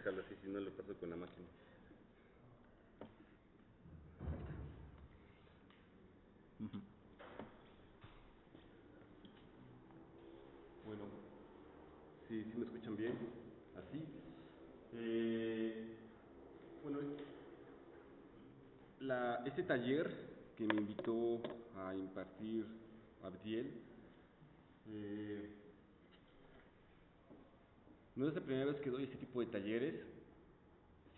dejarlo así, si no lo paso con la máquina. Bueno, sí me escuchan bien, así. Bueno, este taller que me invitó a impartir Abdiel, no es la primera vez que doy este tipo de talleres.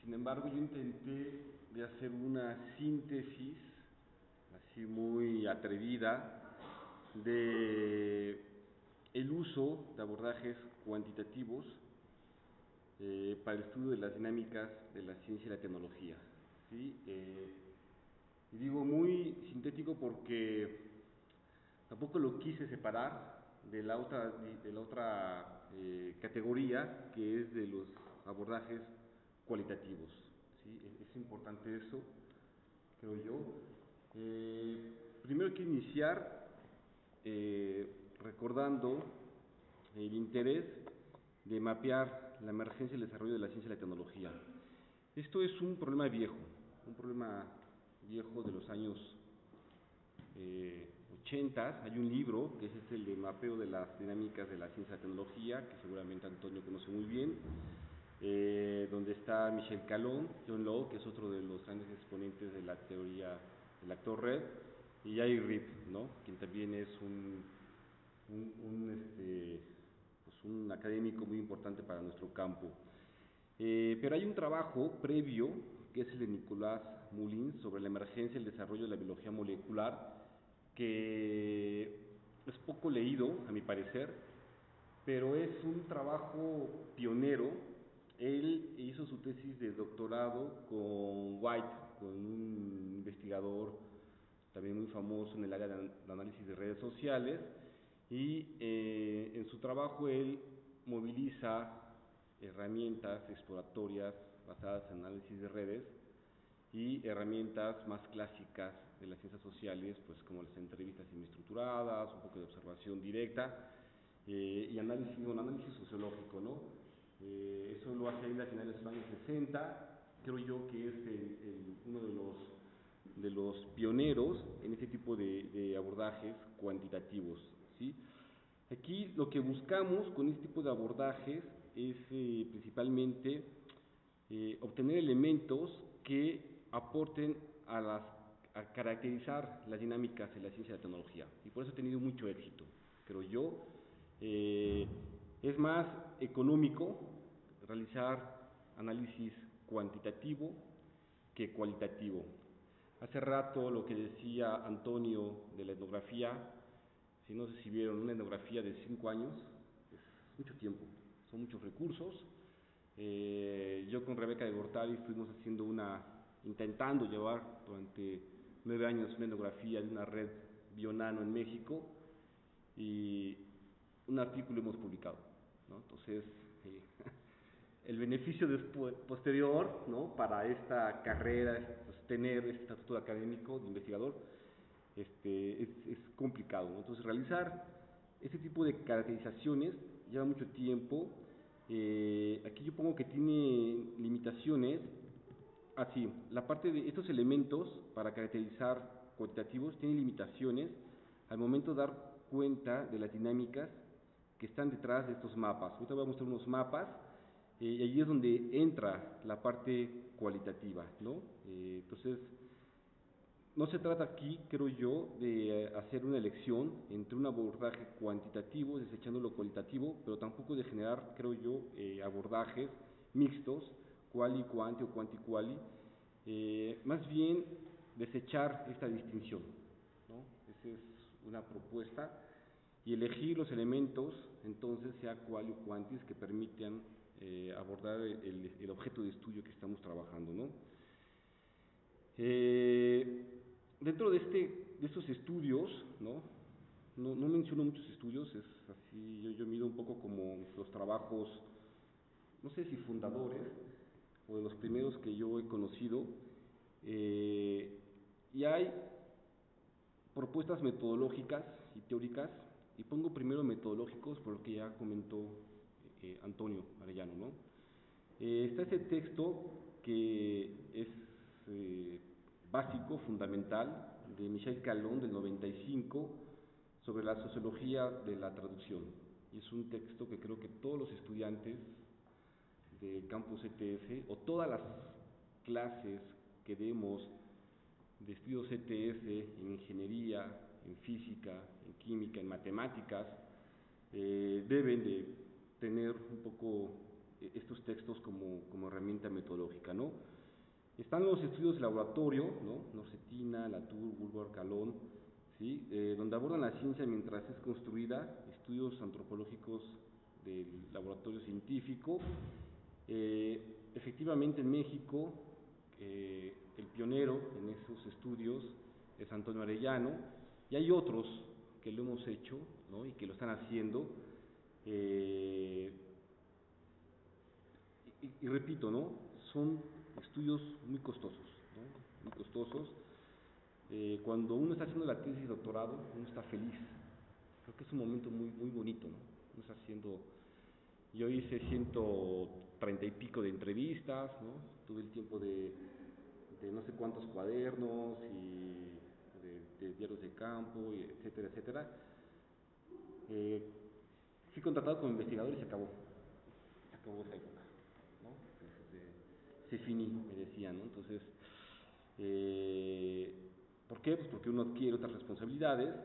Sin embargo, yo intenté de hacer una síntesis así muy atrevida de el uso de abordajes cuantitativos para el estudio de las dinámicas de la ciencia y la tecnología, ¿sí? Y digo muy sintético porque tampoco lo quise separar de la otra categoría, que es de los abordajes cualitativos, ¿sí? Es importante eso, creo yo. Primero quiero iniciar recordando el interés de mapear la emergencia y el desarrollo de la ciencia y la tecnología. Esto es un problema viejo de los años 80. Hay un libro que es el de mapeo de las dinámicas de la ciencia y la tecnología, que seguramente Antonio conoce muy bien, donde está Michel Calón, John Lowe, que es otro de los grandes exponentes de la teoría del actor red, y Jay Rip, ¿no?, quien también es un académico muy importante para nuestro campo. Pero hay un trabajo previo, que es el de Nicolás Moulins, sobre la emergencia y el desarrollo de la biología molecular, que es poco leído, a mi parecer, pero es un trabajo pionero. Él hizo su tesis de doctorado con White, con un investigador también muy famoso en el área de análisis de redes sociales, y en su trabajo él moviliza herramientas exploratorias basadas en análisis de redes y herramientas más clásicas de las ciencias sociales, pues como las entrevistas semiestructuradas, un poco de observación directa y análisis sociológico, ¿no? Eso lo hace él a finales de los años 60. Creo yo que es uno de los pioneros en este tipo de abordajes cuantitativos, ¿sí? Aquí lo que buscamos con este tipo de abordajes es principalmente obtener elementos que aporten a caracterizar las dinámicas de la ciencia y la tecnología, y por eso ha tenido mucho éxito, creo yo. Es más económico realizar análisis cuantitativo que cualitativo. Hace rato lo que decía Antonio de la etnografía, si no sé si vieron una etnografía de 5 años, es mucho tiempo, son muchos recursos. Yo con Rebeca de Gortari estuvimos intentando llevar durante 9 años una etnografía de una red bionano en México, y un artículo hemos publicado, ¿no? Entonces, el beneficio posterior, ¿no?, para esta carrera, pues, tener este estatuto académico de investigador, es complicado, ¿no? Entonces, realizar este tipo de caracterizaciones lleva mucho tiempo. Aquí yo pongo que tiene limitaciones. Así, la parte de estos elementos para caracterizar cuantitativos tiene limitaciones al momento de dar cuenta de las dinámicas que están detrás de estos mapas. Ahorita voy a mostrar unos mapas, y allí es donde entra la parte cualitativa, ¿no? Entonces, no se trata aquí, creo yo, de hacer una elección entre un abordaje cuantitativo, desechando lo cualitativo, pero tampoco de generar, creo yo, abordajes mixtos, quali-quanti o quanti-quali, más bien desechar esta distinción, ¿no? Esa es una propuesta, y elegir los elementos, entonces, sea quali o quantis, que permitan abordar el objeto de estudio que estamos trabajando, ¿no? Dentro de estos estudios, no menciono muchos estudios, es así, yo mido un poco como los trabajos, no sé si fundadores, o de los primeros que yo he conocido, y hay propuestas metodológicas y teóricas, y pongo primero metodológicos por lo que ya comentó Antonio Arellano, ¿no? Está ese texto que es básico, fundamental, de Michel Calón del 95, sobre la sociología de la traducción. Y es un texto que creo que todos los estudiantes del campus ETS o todas las clases que demos de estudios ETS en ingeniería, en física, en química, en matemáticas, deben de tener un poco estos textos como herramienta metodológica, ¿no? Están los estudios de laboratorio, ¿no? Norcetina, Latour, Bulwer, Calón, ¿sí? Donde abordan la ciencia mientras es construida, estudios antropológicos del laboratorio científico. Efectivamente en México, el pionero en esos estudios es Antonio Arellano, y hay otros que lo hemos hecho, ¿no? Y que lo están haciendo. Y repito, ¿no? Son estudios muy costosos, ¿no? Muy costosos. Cuando uno está haciendo la tesis de doctorado, uno está feliz. Creo que es un momento muy bonito, ¿no? Uno está haciendo... Yo hice 130 y pico de entrevistas, ¿no? Tuve el tiempo de no sé cuántos cuadernos y de diarios de campo, y etcétera, etcétera. Fui contratado como investigador y se acabó esa época, ¿no? Se finí, me decían, ¿no? Entonces, ¿por qué? Pues porque uno adquiere otras responsabilidades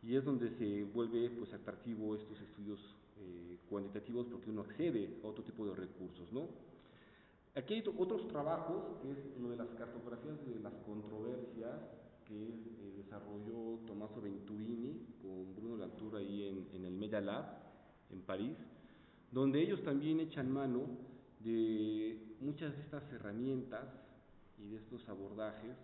y es donde se vuelve pues atractivo estos estudios cuantitativos, porque uno accede a otro tipo de recursos, ¿no? Aquí hay otros trabajos, que es lo de las cartografías de las controversias, que desarrolló Tommaso Venturini con Bruno Latour ahí en el Media Lab, en París, donde ellos también echan mano de muchas de estas herramientas y de estos abordajes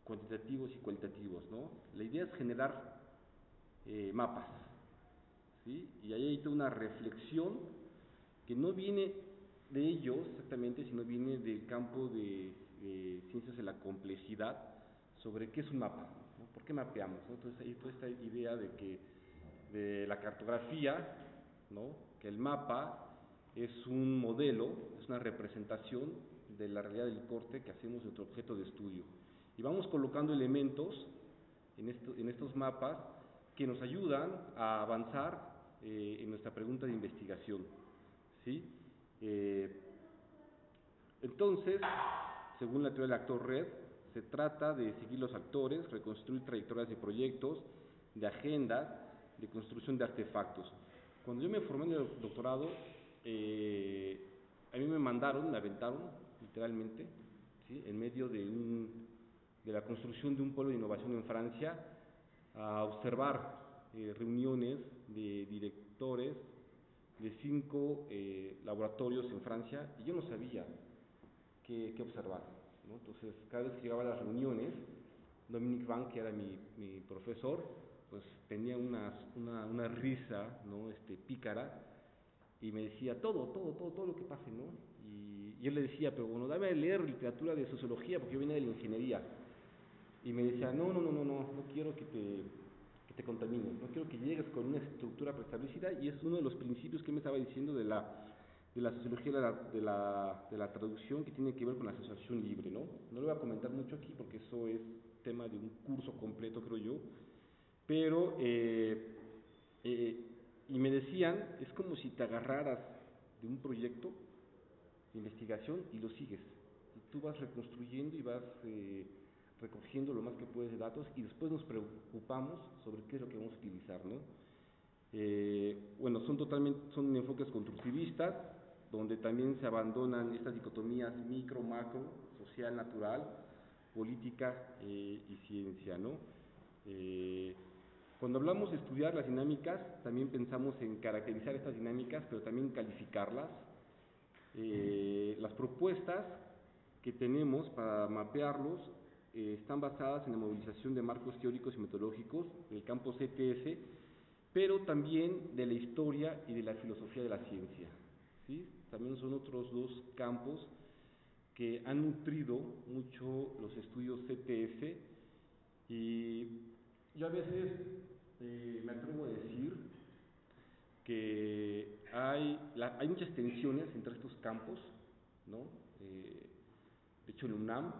cuantitativos y cualitativos, ¿no? La idea es generar mapas, ¿sí? Y ahí hay toda una reflexión que no viene de ellos exactamente, sino viene del campo de ciencias de la complejidad, sobre qué es un mapa, ¿no? ¿Por qué mapeamos, ¿no? Entonces hay toda esta idea de que de la cartografía, ¿no? Que el mapa es un modelo, es una representación de la realidad del corte que hacemos de nuestro objeto de estudio. Y vamos colocando elementos en estos mapas que nos ayudan a avanzar en nuestra pregunta de investigación, ¿sí? Entonces, según la teoría del actor red, se trata de seguir los actores, reconstruir trayectorias de proyectos, de agendas, de construcción de artefactos. Cuando yo me formé en el doctorado, a mí me mandaron, me aventaron, literalmente, ¿sí? En medio de la construcción de un polo de innovación en Francia, a observar reuniones de directores de 5 laboratorios en Francia, y yo no sabía qué observar, ¿no? Entonces, cada vez que llegaba a las reuniones, Dominique Van, que era mi profesor, pues tenía una risa, ¿no? Pícara, y me decía todo lo que pase, ¿no? Y yo le decía, pero bueno, dame a leer literatura de sociología, porque yo venía de la ingeniería. Y me decía, no quiero que te contamines, no quiero que llegues con una estructura preestablecida, y es uno de los principios que me estaba diciendo de la sociología de la traducción, que tiene que ver con la asociación libre, ¿no? No lo voy a comentar mucho aquí porque eso es tema de un curso completo, creo yo, pero, y me decían, es como si te agarraras de un proyecto de investigación y lo sigues, y tú vas reconstruyendo y vas recogiendo lo más que puedes de datos, y después nos preocupamos sobre qué es lo que vamos a utilizar, ¿no? Bueno, son enfoques constructivistas, donde también se abandonan estas dicotomías micro, macro, social, natural, política y ciencia, ¿no? Cuando hablamos de estudiar las dinámicas, también pensamos en caracterizar estas dinámicas, pero también calificarlas. Las propuestas que tenemos para mapearlos están basadas en la movilización de marcos teóricos y metodológicos del campo CTS, pero también de la historia y de la filosofía de la ciencia, ¿sí? También son otros dos campos que han nutrido mucho los estudios CTS, y yo a veces me atrevo a decir que hay muchas tensiones entre estos campos, ¿no? De hecho, en UNAM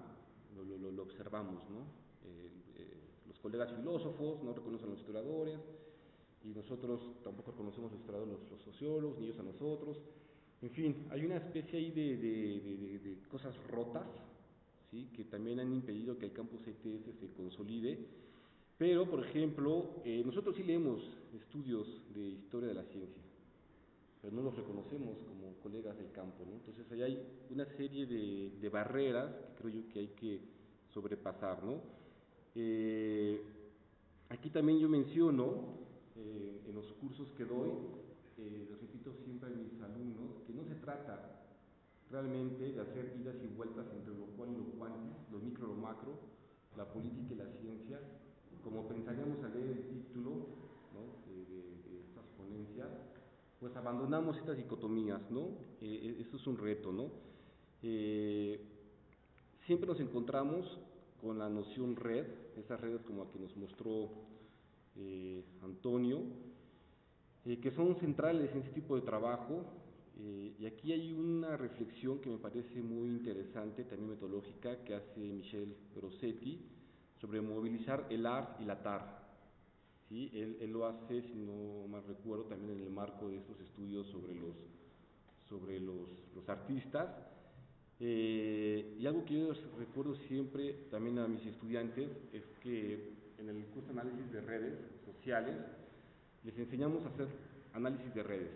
lo observamos, ¿no? Los colegas filósofos no reconocen a los historiadores, y nosotros tampoco reconocemos a los historiadores, los sociólogos, ni ellos a nosotros. En fin, hay una especie ahí de cosas rotas, ¿sí? Que también han impedido que el campus ETS se consolide. Pero, por ejemplo, nosotros sí leemos estudios de historia de la ciencia, pero no los reconocemos como colegas del campo, ¿no? Entonces ahí hay una serie de barreras que creo yo que hay que sobrepasar, ¿no? Aquí también yo menciono, en los cursos que doy, les repito siempre a mis alumnos, que no se trata realmente de hacer idas y vueltas entre lo cual y lo cuantis, lo micro y lo macro, la política y la ciencia, como pensaríamos al leer el título, ¿no? de estas ponencias, pues abandonamos estas dicotomías, ¿no? Eso es un reto, ¿no? Siempre nos encontramos con la noción red, esas redes como la que nos mostró Antonio, que son centrales en este tipo de trabajo, y aquí hay una reflexión que me parece muy interesante, también metodológica, que hace Michel Grossetti, sobre movilizar el AR y la TAR. ¿Sí? Él lo hace, si no mal recuerdo, también en el marco de estos estudios sobre los artistas. Y algo que yo recuerdo siempre también a mis estudiantes es que en el curso de análisis de redes sociales les enseñamos a hacer análisis de redes,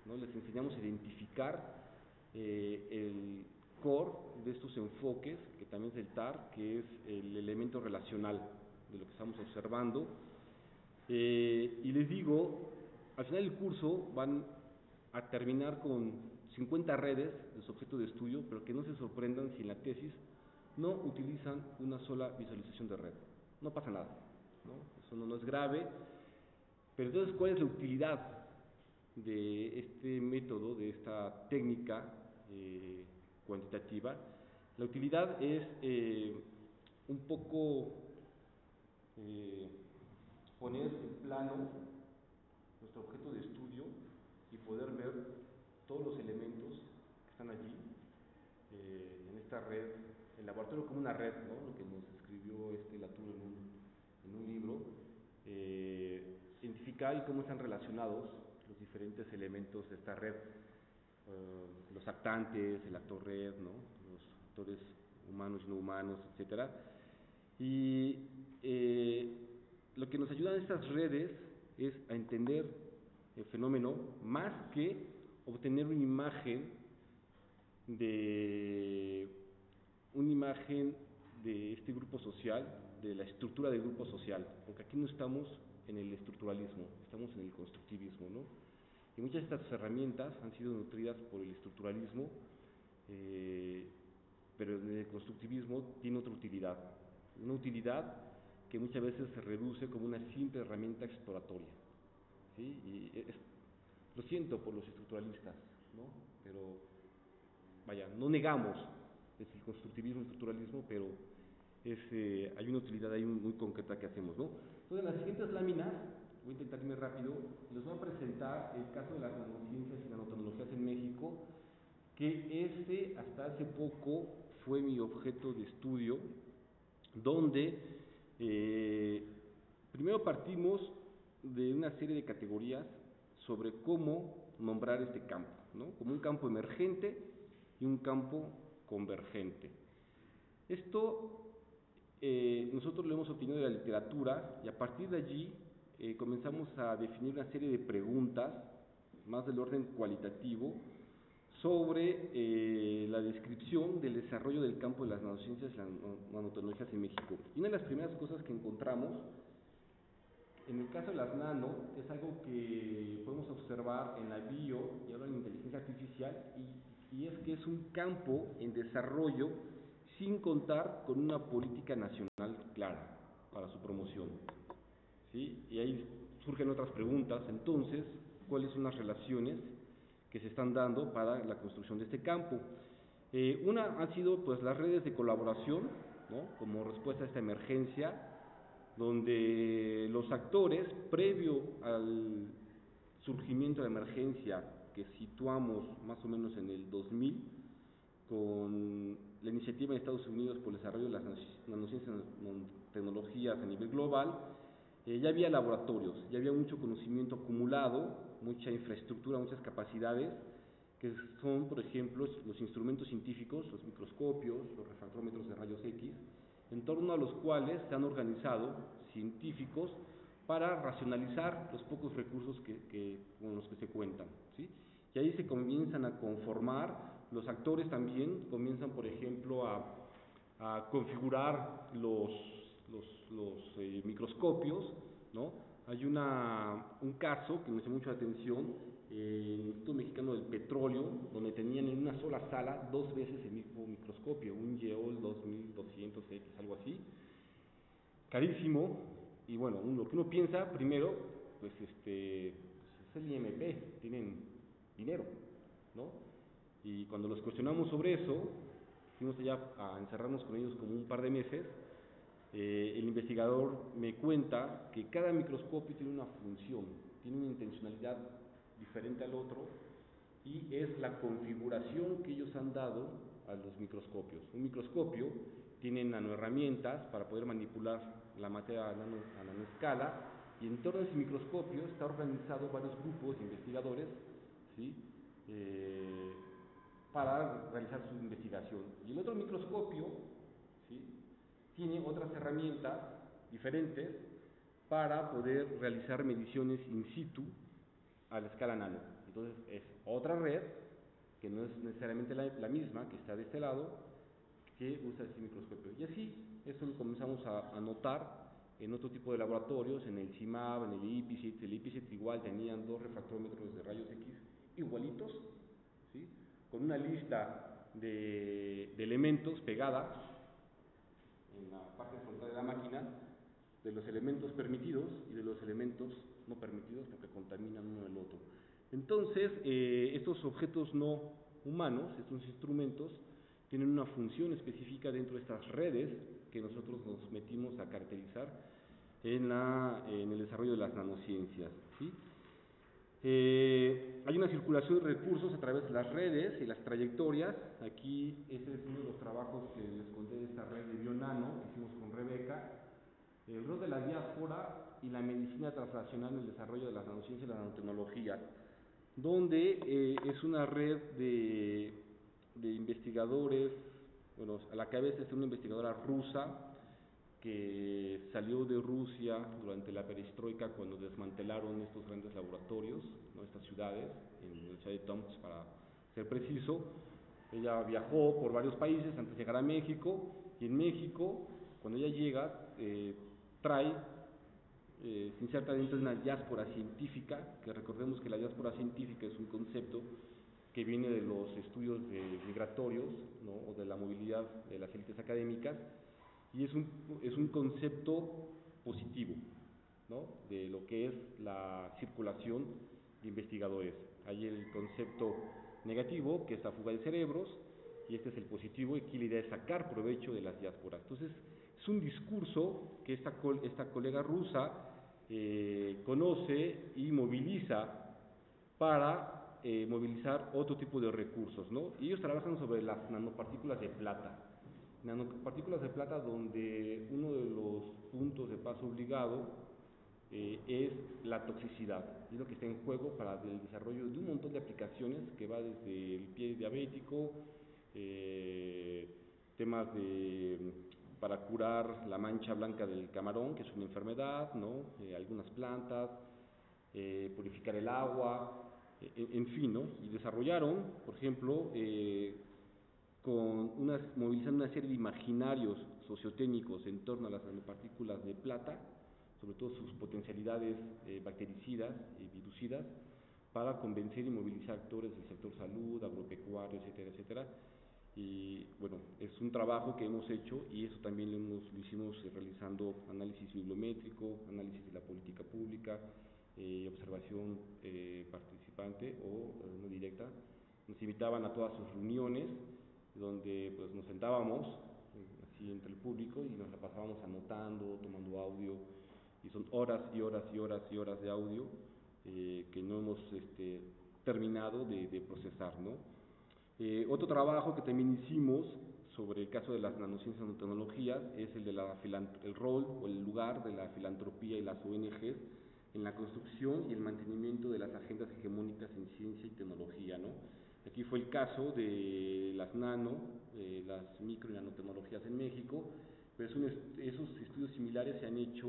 ¿no? Les enseñamos a identificar el core de estos enfoques, que también es el TAR, que es el elemento relacional de lo que estamos observando. Y les digo, al final del curso van a terminar con 50 redes de su objeto de estudio, pero que no se sorprendan si en la tesis no utilizan una sola visualización de red. No pasa nada, ¿no? Eso no es grave. Pero entonces, ¿cuál es la utilidad de este método, de esta técnica cuantitativa? La utilidad es un poco poner en plano nuestro objeto de estudio y poder ver todos los elementos que están allí en esta red, el laboratorio como una red, ¿no? Lo que nos escribió Latour en un libro, identificar y cómo están relacionados los diferentes elementos de esta red, los actantes, el actor red, ¿no? Los actores humanos y no humanos, etcétera. Y lo que nos ayudan estas redes es a entender el fenómeno más que obtener una imagen de este grupo social, de la estructura del grupo social, porque aquí no estamos en el estructuralismo, estamos en el constructivismo, ¿no? Y muchas de estas herramientas han sido nutridas por el estructuralismo, pero el constructivismo tiene otra utilidad, una utilidad que muchas veces se reduce como una simple herramienta exploratoria, ¿sí? Lo siento por los estructuralistas, ¿no? Pero vaya, no negamos el constructivismo y el estructuralismo, pero hay una utilidad ahí muy concreta que hacemos, ¿no? Entonces, en las siguientes láminas, voy a intentar irme rápido, les voy a presentar el caso de las nanociencias y nanotecnologías en México, que hasta hace poco fue mi objeto de estudio, donde primero partimos de una serie de categorías sobre cómo nombrar este campo, ¿no? Como un campo emergente y un campo convergente. Esto nosotros lo hemos obtenido de la literatura, y a partir de allí comenzamos a definir una serie de preguntas más del orden cualitativo sobre la descripción del desarrollo del campo de las nanociencias y las nanotecnologías en México. Y una de las primeras cosas que encontramos en el caso de las nano es algo que podemos observar en la bio y ahora en la inteligencia artificial, y es que es un campo en desarrollo sin contar con una política nacional clara para su promoción, ¿sí? Y ahí surgen otras preguntas, entonces, ¿cuáles son las relaciones que se están dando para la construcción de este campo? Una han sido pues las redes de colaboración, ¿no? Como respuesta a esta emergencia, donde los actores, previo al surgimiento de la emergencia que situamos más o menos en el 2000, con la iniciativa de Estados Unidos por el desarrollo de las nanociencias y nanotecnologías a nivel global, ya había laboratorios, ya había mucho conocimiento acumulado, mucha infraestructura, muchas capacidades, que son, por ejemplo, los instrumentos científicos, los microscopios, los refractómetros de rayos X, en torno a los cuales se han organizado científicos para racionalizar los pocos recursos con los que se cuentan, ¿sí? Y ahí se comienzan a conformar, los actores también comienzan, por ejemplo, a configurar los microscopios, ¿no? Hay un caso que me hizo mucha atención, el Instituto Mexicano del Petróleo, donde tenían en una sola sala 2 veces el mismo microscopio, un Yole 2200X, algo así, carísimo. Y bueno, lo que uno piensa primero, pues es el IMP, tienen dinero, ¿no? Y cuando los cuestionamos sobre eso, fuimos allá a encerrarnos con ellos como un par de meses. El investigador me cuenta que cada microscopio tiene una función, tiene una intencionalidad diferente al otro, y es la configuración que ellos han dado a los microscopios. Un microscopio tiene nanoherramientas para poder manipular la materia a nanoescala, y en torno a ese microscopio está organizado varios grupos de investigadores, ¿sí? Para realizar su investigación. Y el otro microscopio, ¿sí?, tiene otras herramientas diferentes para poder realizar mediciones in situ a la escala nano. Entonces es otra red, que no es necesariamente la misma, que está de este lado, que usa ese microscopio. Y así, eso lo comenzamos a notar en otro tipo de laboratorios, en el CIMAB, en el IPICIT. El IPICIT igual tenían 2 refractómetros de rayos X igualitos, ¿sí?, con una lista de elementos pegada en la parte frontal de la máquina, de los elementos permitidos y de los elementos no permitidos, porque contaminan uno el otro. Entonces, estos objetos no humanos, estos instrumentos, tienen una función específica dentro de estas redes que nosotros nos metimos a caracterizar en el desarrollo de las nanociencias, ¿sí? Hay una circulación de recursos a través de las redes y las trayectorias. Aquí ese es uno de los trabajos que les conté de esta red de BioNano que hicimos con Rebeca. El rol de la diáspora y la medicina translacional en el desarrollo de las nanociencias y la nanotecnología, donde es una red de investigadores, bueno, a la cabeza está una investigadora rusa que salió de Rusia durante la perestroika, cuando desmantelaron estos grandes laboratorios, ¿no?, estas ciudades, en la ciudad de Tomsk para ser preciso. Ella viajó por varios países antes de llegar a México, y en México, cuando ella llega, trae, se inserta dentro de una diáspora científica, que recordemos que la diáspora científica es un concepto que viene de los estudios migratorios, ¿no?, o de la movilidad de las élites académicas, y es un concepto positivo, ¿no?, de lo que es la circulación de investigadores. Hay el concepto negativo, que es la fuga de cerebros, y este es el positivo, y aquí la idea es sacar provecho de las diásporas. Entonces, es un discurso que esta colega rusa conoce y moviliza para movilizar otro tipo de recursos, ¿no? Y ellos trabajan sobre las nanopartículas de plata. Nanopartículas de plata, donde uno de los puntos de paso obligado es la toxicidad, es lo que está en juego para el desarrollo de un montón de aplicaciones, que va desde el pie diabético, temas para curar la mancha blanca del camarón, que es una enfermedad, ¿no?, algunas plantas, purificar el agua, en fin, ¿no? Y desarrollaron, por ejemplo, movilizando una serie de imaginarios sociotécnicos en torno a las nanopartículas de plata, sobre todo sus potencialidades bactericidas y virucidas, para convencer y movilizar actores del sector salud, agropecuario, etcétera, etcétera. Y bueno, es un trabajo que hemos hecho, y eso también lo hicimos realizando análisis bibliométrico, análisis de la política pública, observación participante o no directa. Nos invitaban a todas sus reuniones, donde pues nos sentábamos así entre el público y nos la pasábamos anotando, tomando audio, y son horas y horas y horas y horas de audio que no hemos terminado de procesar, ¿no? Otro trabajo que también hicimos sobre el caso de las nanociencias y nanotecnologías es el de el rol o el lugar de la filantropía y las ONGs en la construcción y el mantenimiento de las agendas hegemónicas en ciencia y tecnología, ¿no? Aquí fue el caso de las las micro y nanotecnologías en México, pero esos estudios similares se han hecho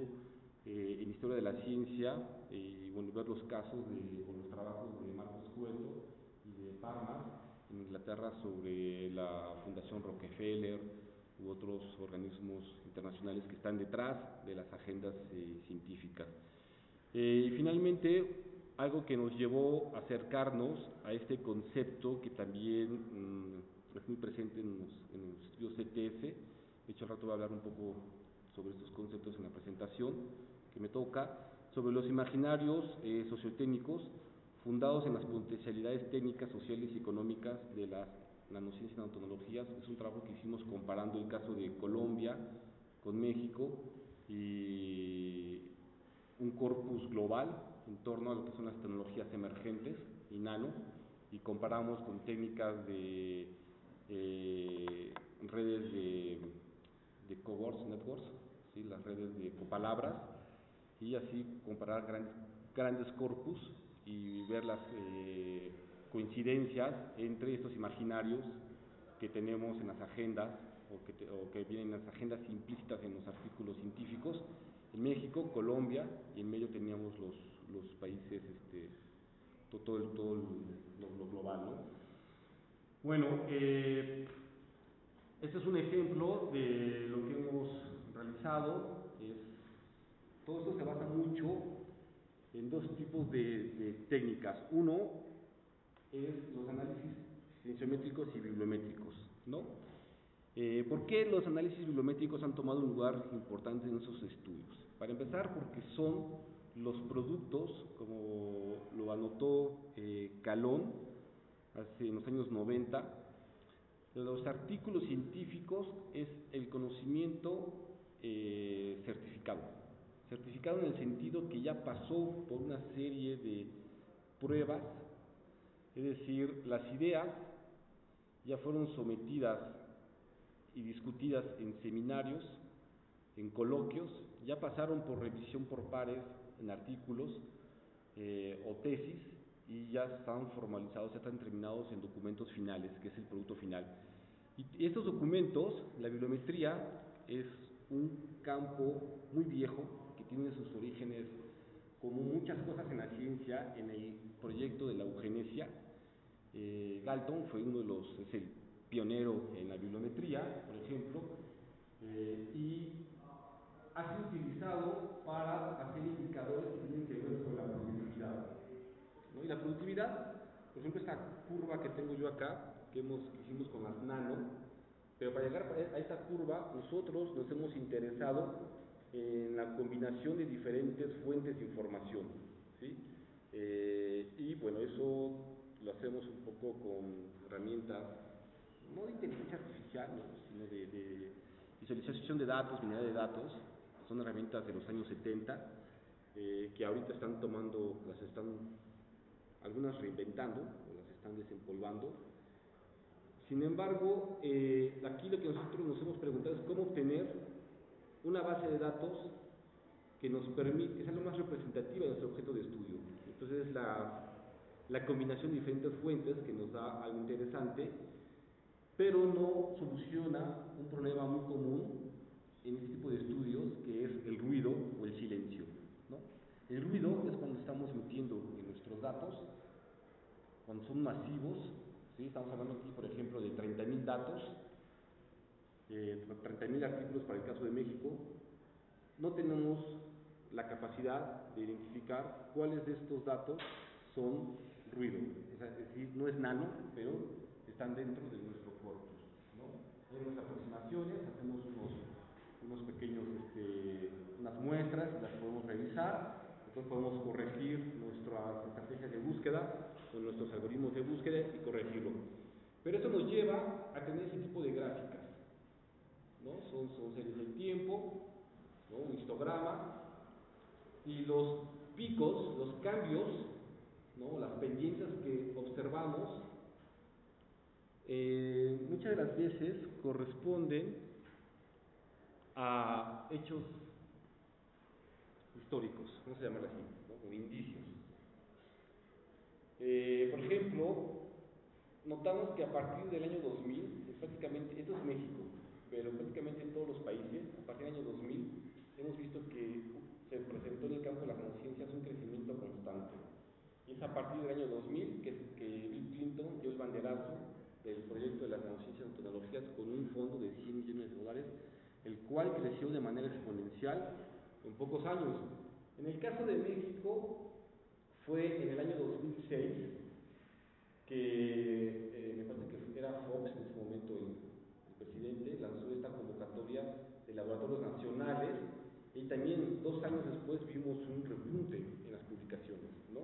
en historia de la ciencia, y bueno, ver los casos o los trabajos de Marcos Cueto y de Parma en Inglaterra sobre la Fundación Rockefeller u otros organismos internacionales que están detrás de las agendas científicas. Y finalmente, algo que nos llevó a acercarnos a este concepto que también es muy presente en los estudios CTS. De hecho, al rato voy a hablar un poco sobre estos conceptos en la presentación que me toca, sobre los imaginarios sociotécnicos fundados en las potencialidades técnicas, sociales y económicas de las nanociencias y nanotecnologías. Es un trabajo que hicimos comparando el caso de Colombia con México y un corpus global en torno a lo que son las tecnologías emergentes y nano, y comparamos con técnicas de redes de coworks, networks, ¿sí? Las redes de copalabras, y así comparar grandes corpus y ver las coincidencias entre estos imaginarios que tenemos en las agendas o que vienen en las agendas implícitas en los artículos científicos en México, Colombia, y en medio teníamos los países, todo lo global, ¿no? Bueno, este es un ejemplo de lo que hemos realizado. Todo esto se basa mucho en dos tipos de técnicas. Uno es los análisis cienciométricos y bibliométricos, ¿no? ¿Por qué los análisis bibliométricos han tomado un lugar importante en esos estudios? Para empezar, porque son los productos, como lo anotó Calón en los años 90, los artículos científicos es el conocimiento certificado. Certificado en el sentido que ya pasó por una serie de pruebas, es decir, las ideas ya fueron sometidas y discutidas en seminarios, en coloquios, ya pasaron por revisión por pares en artículos o tesis, y ya están formalizados, ya están terminados en documentos finales, que es el producto final. Y estos documentos, la bibliometría, es un campo muy viejo que tiene sus orígenes, como muchas cosas en la ciencia, en el proyecto de la eugenesia. Galton fue es el pionero en la bibliometría, por ejemplo, y ha sido utilizado para hacer indicadores que tienen que ver con la productividad, ¿no? Y la productividad, por ejemplo, esta curva que tengo yo acá, que hicimos con las nano, pero para llegar a esta curva nosotros nos hemos interesado en la combinación de diferentes fuentes de información, ¿sí? Y bueno, eso lo hacemos un poco con herramientas, no de inteligencia artificial, ¿no?, sino de visualización de datos, minería de datos. Son herramientas de los años 70 que ahorita están las están algunas reinventando o las están desempolvando. Sin embargo, aquí lo que nosotros nos hemos preguntado es cómo obtener una base de datos que nos permite, que sea lo más representativa de nuestro objeto de estudio. Entonces, la combinación de diferentes fuentes que nos da algo interesante, pero no soluciona un problema muy común en este tipo de estudios, que es el ruido o el silencio, ¿no? El ruido es cuando estamos metiendo en nuestros datos, cuando son masivos, ¿sí? Estamos hablando aquí, por ejemplo, de 30.000 datos, 30.000 artículos para el caso de México. No tenemos la capacidad de identificar cuáles de estos datos son ruido. O sea, es decir, no es nano, pero están dentro de nuestro corpus, ¿no? Hay unas aproximaciones, hacemos unos pequeños, unas muestras, las podemos revisar, entonces podemos corregir nuestras estrategias de búsqueda con nuestros algoritmos de búsqueda y corregirlo. Pero eso nos lleva a tener ese tipo de gráficas, ¿no? Son series del tiempo, ¿no?, un histograma, y los picos, los cambios, ¿no? Las pendientes que observamos, muchas de las veces corresponden a hechos históricos, vamos a llamarlo así, ¿no? Como indicios. Por ejemplo, notamos que a partir del año 2000, prácticamente, esto es México, pero prácticamente en todos los países, a partir del año 2000, hemos visto que se presentó en el campo de las neurociencias un crecimiento constante. Y es a partir del año 2000 que Bill Clinton dio el banderazo del proyecto de las neurociencias y tecnologías con un fondo de $100 millones, el cual creció de manera exponencial en pocos años. En el caso de México, fue en el año 2006 que me parece que era Fox en ese momento el presidente, lanzó esta convocatoria de laboratorios nacionales y también 2 años después vimos un repunte en las publicaciones, ¿no?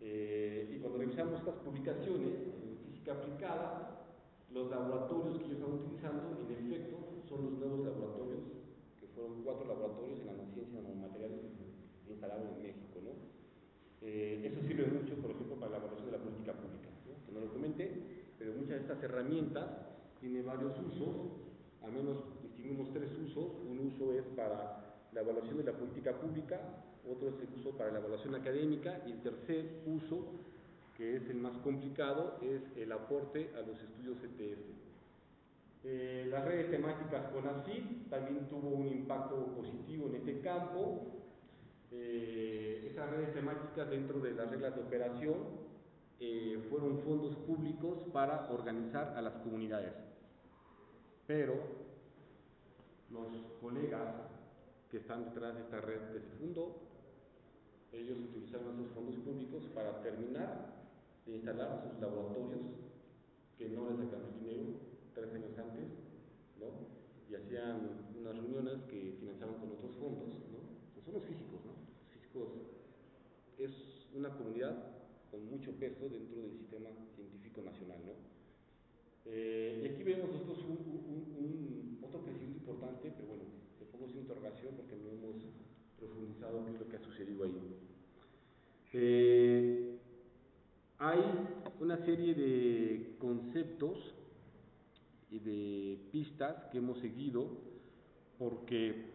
Y cuando revisamos estas publicaciones en física aplicada, los laboratorios que ellos están utilizando, en efecto, son los nuevos laboratorios, que fueron 4 laboratorios en nanociencia y nanomateriales que se instalaron en México, ¿no? Eso sirve mucho, por ejemplo, para la evaluación de la política pública, ¿no? Que no lo comenté, pero muchas de estas herramientas tienen varios usos, al menos distinguimos 3 usos. Un uso es para la evaluación de la política pública, otro es el uso para la evaluación académica, y el tercer uso, que es el más complicado, es el aporte a los estudios ETS. Las redes temáticas CONACYT también tuvo un impacto positivo en este campo. Esas redes temáticas, dentro de las reglas de operación, fueron fondos públicos para organizar a las comunidades. Pero los colegas que están detrás de esta red que se fundó, ellos utilizaron esos fondos públicos para terminar de instalar sus laboratorios que no les alcanzó el dinero 3 años antes, ¿no? Y hacían unas reuniones que financiaban con otros fondos, ¿no? Pues son los físicos, ¿no? Los físicos es una comunidad con mucho peso dentro del sistema científico nacional, ¿no? Y aquí vemos nosotros otro crecimiento importante, pero bueno, le pongo sin interrogación porque no hemos profundizado qué es lo que ha sucedido ahí. Hay una serie de conceptos y de pistas que hemos seguido, porque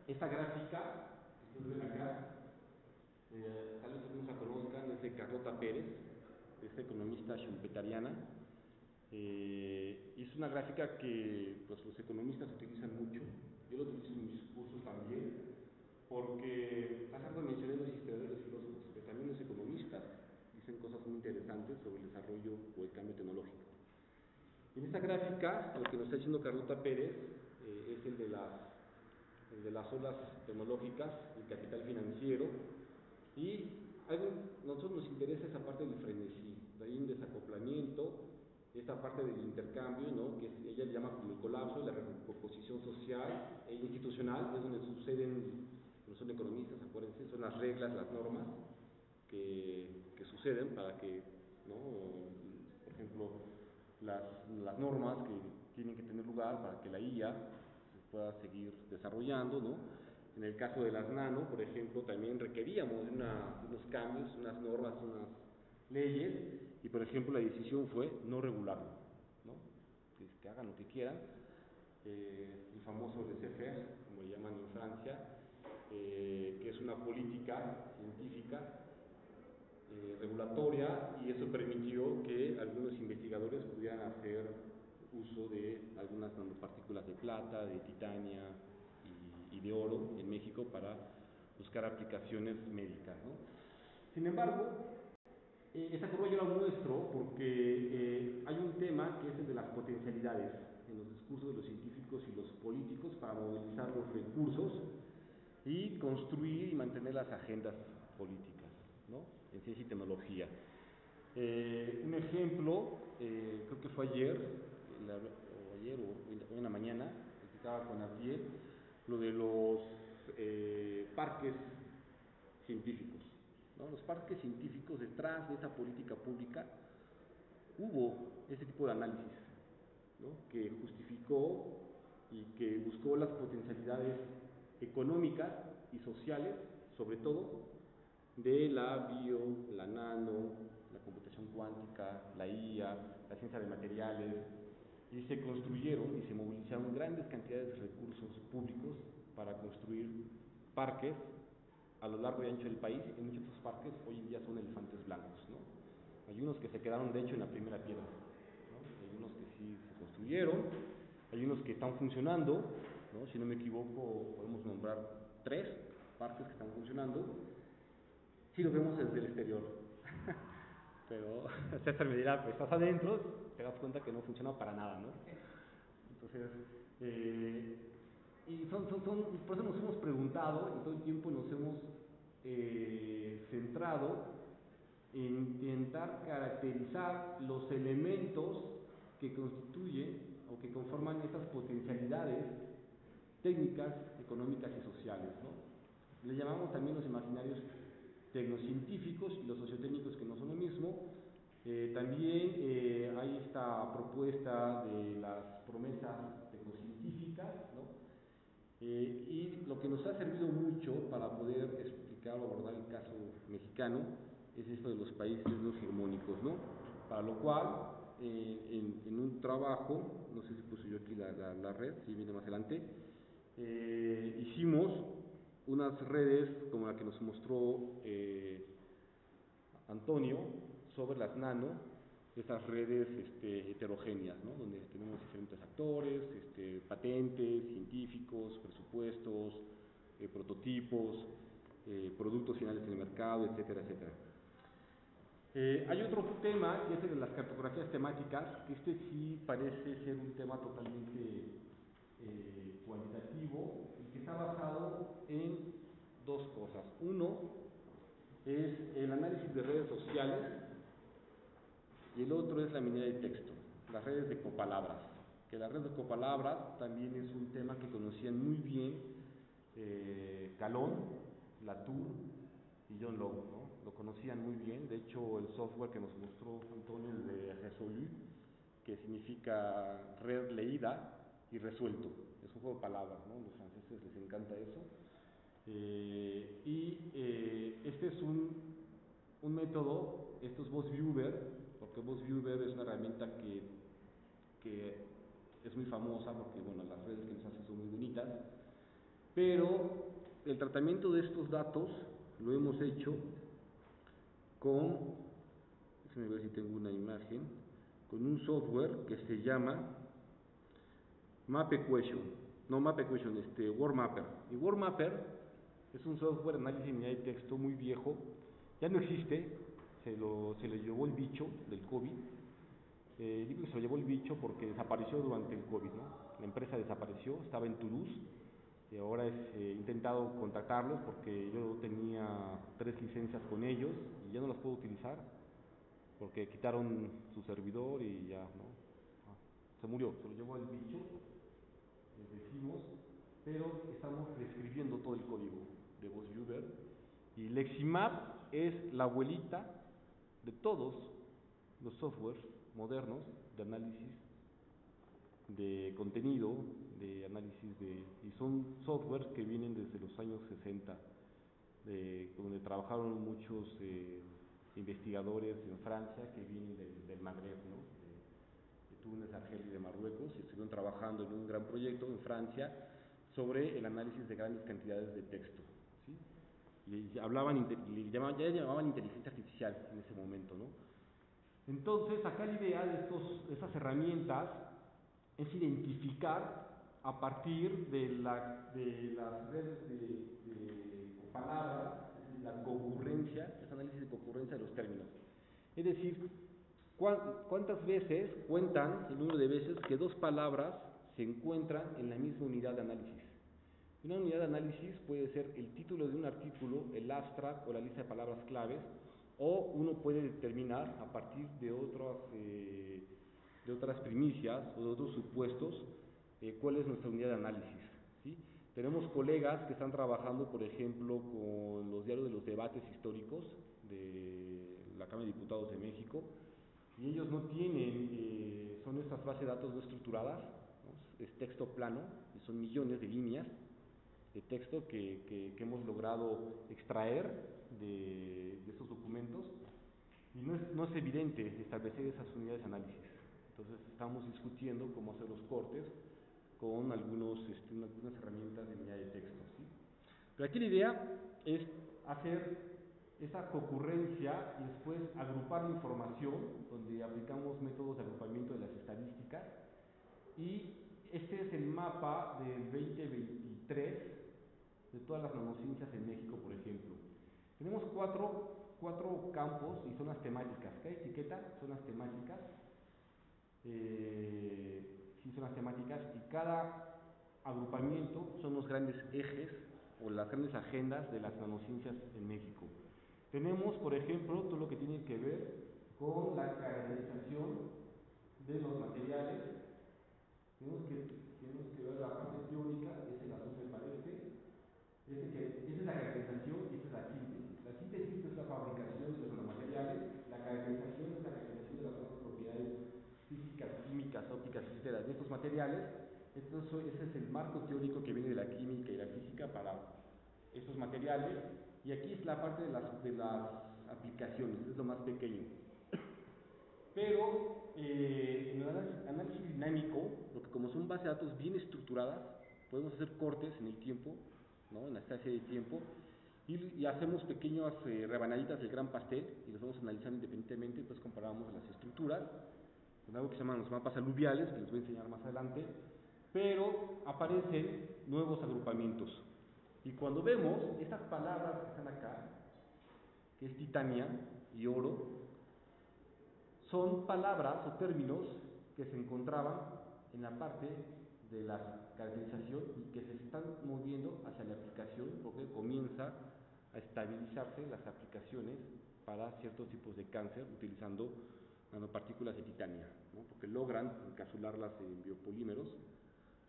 esta gráfica que ustedes ven acá, tal vez ustedes no la conozcan, es de Carlota Pérez, esta economista schumpeteriana. Es una gráfica que pues, los economistas utilizan mucho, yo lo utilizo en mis cursos también, porque hace rato mencioné los historiadores y filósofos, pero también los economistas dicen cosas muy interesantes sobre el desarrollo o el cambio tecnológico. En esta gráfica, lo que nos está diciendo Carlota Pérez es el de las olas tecnológicas, el capital financiero, y nosotros nos interesa esa parte del frenesí, de ahí un desacoplamiento, esta parte del intercambio, ¿no? Que ella llama como el colapso, la recomposición social e institucional, es donde suceden, no son economistas, acuérdense, son las reglas, las normas que suceden para que, ¿no? Por ejemplo, las normas que tienen que tener lugar para que la IA se pueda seguir desarrollando, ¿no? En el caso de las nano, por ejemplo, también requeríamos unos cambios, unas normas, unas leyes, y por ejemplo la decisión fue no regularlo, ¿no? Que hagan lo que quieran. El famoso laissez-faire, como le llaman en Francia, que es una política científica regulatoria, y eso permitió que algunos investigadores pudieran hacer uso de algunas nanopartículas de plata, de titania y de oro en México para buscar aplicaciones médicas, ¿no? Sin embargo, esta curva yo la muestro porque hay un tema que es el de las potencialidades en los discursos de los científicos y los políticos para movilizar los recursos y construir y mantener las agendas políticas, ¿no? En ciencia y tecnología. Un ejemplo, creo que fue ayer o en la mañana, estaba con Asiel, lo de los parques científicos, ¿no? Los parques científicos, detrás de esta política pública hubo ese tipo de análisis, ¿no? Que justificó y que buscó las potencialidades económicas y sociales, sobre todo, de la bio, la nano, la computación cuántica, la IA, la ciencia de materiales, y se construyeron y se movilizaron grandes cantidades de recursos públicos para construir parques a lo largo y ancho del país, y muchos de esos parques hoy en día son elefantes blancos, ¿no? Hay unos que se quedaron de hecho en la primera piedra, ¿no? Hay unos que sí se construyeron, hay unos que están funcionando, ¿no? Si no me equivoco podemos nombrar 3 parques que están funcionando, si los vemos desde el exterior. Pero César me dirá, pues estás adentro, te das cuenta que no funciona para nada, ¿no? Entonces, y por eso nos hemos preguntado y todo el tiempo nos hemos centrado en intentar caracterizar los elementos que constituyen o que conforman estas potencialidades técnicas, económicas y sociales, ¿no? Le llamamos también los imaginarios tecnocientíficos y los sociotécnicos, que no son lo mismo. También hay esta propuesta de las promesas tecnocientíficas, ¿no? Y lo que nos ha servido mucho para poder explicar o abordar el caso mexicano es esto de los países no hegemónicos, ¿no? Para lo cual, en un trabajo, no sé si puse yo aquí la red, si viene más adelante, hicimos unas redes como la que nos mostró Antonio sobre las nano, estas redes heterogéneas, ¿no? Donde tenemos diferentes actores, patentes, científicos, presupuestos, prototipos, productos finales en el mercado, etcétera, etcétera. Hay otro tema, que es el de las cartografías temáticas, que sí parece ser un tema totalmente cuantitativo y que está basado en 2 cosas. Uno es el análisis de redes sociales y el otro es la minería de texto, las redes de copalabras. Que las redes de copalabras también es un tema que conocían muy bien Calón, Latour y John Lowe, ¿no? Lo conocían muy bien. De hecho, el software que nos mostró Antonio, el de Resolu, que significa red leída y resuelto, es un juego de palabras, ¿no? Los franceses les encanta eso. Este es un método, esto es VozViewer, porque VozViewer es una herramienta que es muy famosa porque, bueno, las redes que nos hacen son muy bonitas, pero el tratamiento de estos datos lo hemos hecho con, déjenme ver si tengo una imagen, con un software que se llama WordMapper. Y WordMapper es un software de análisis de minería de texto muy viejo, ya no existe, se lo llevó el bicho del COVID. Digo que se lo llevó el bicho porque desapareció durante el COVID, ¿no? La empresa desapareció, estaba en Toulouse, y ahora he intentado contactarlos porque yo tenía 3 licencias con ellos y ya no las puedo utilizar porque quitaron su servidor y ya, ¿no? Se murió, se lo llevó el bicho, les decimos, pero estamos reescribiendo todo el código de VozViewer, y Leximap es la abuelita de todos los softwares modernos de análisis de contenido, de análisis y son softwares que vienen desde los años 60, donde trabajaron muchos investigadores en Francia que vienen del Magreb, ¿no? De Túnez, Argelia y de Marruecos, y estuvieron trabajando en un gran proyecto en Francia sobre el análisis de grandes cantidades de texto, ¿sí? Y ya llamaban inteligencia artificial en ese momento, ¿no? Entonces, acá la idea de estas herramientas es identificar a partir de las redes de palabras, la concurrencia, es análisis de concurrencia de los términos. Es decir, ¿cuántas veces cuentan el número de veces que 2 palabras se encuentran en la misma unidad de análisis? Una unidad de análisis puede ser el título de un artículo, el abstract o la lista de palabras claves, o uno puede determinar a partir de otras primicias o de otros supuestos cuál es nuestra unidad de análisis, ¿sí? Tenemos colegas que están trabajando, por ejemplo, con los diarios de los debates históricos de la Cámara de Diputados de México, y ellos no tienen, son estas bases de datos no estructuradas, ¿no? Es texto plano, y son millones de líneas, de texto que hemos logrado extraer de estos documentos, y no es evidente establecer esas unidades de análisis. Entonces estamos discutiendo cómo hacer los cortes con algunas herramientas de unidad de texto, ¿sí? Pero aquí la idea es hacer esa concurrencia y después agrupar la información, donde aplicamos métodos de agrupamiento de las estadísticas, y este es el mapa del 2023 de todas las nanociencias en México, por ejemplo. Tenemos cuatro campos y zonas temáticas. Cada etiqueta son las temáticas, sí son las temáticas, y cada agrupamiento son los grandes ejes o las grandes agendas de las nanociencias en México. Tenemos, por ejemplo, todo lo que tiene que ver con la caracterización de los materiales. Tenemos que ver la parte teórica, es el azul me parece. Esa es la caracterización y esa es la síntesis. La síntesis es la fabricación de los materiales, la caracterización es la caracterización de las nuevas propiedades físicas, químicas, ópticas, etcétera, de estos materiales. Entonces, ese es el marco teórico que viene de la química y la física para estos materiales, y aquí es la parte de las aplicaciones, es lo más pequeño. Pero en el análisis dinámico, lo que como son bases de datos bien estructuradas, podemos hacer cortes en el tiempo, ¿no? En la estancia de tiempo, y hacemos pequeñas rebanaditas del gran pastel y los vamos analizando independientemente. Pues comparamos las estructuras con algo que se llaman los mapas aluviales, que les voy a enseñar más adelante, pero aparecen nuevos agrupamientos. Y cuando vemos estas palabras que están acá, que es titania y oro, son palabras o términos que se encontraban en la parte de la caracterización y que se están moviendo hacia la aplicación, porque comienza a estabilizarse las aplicaciones para ciertos tipos de cáncer utilizando nanopartículas de titania, ¿no? Porque logran encapsularlas en biopolímeros,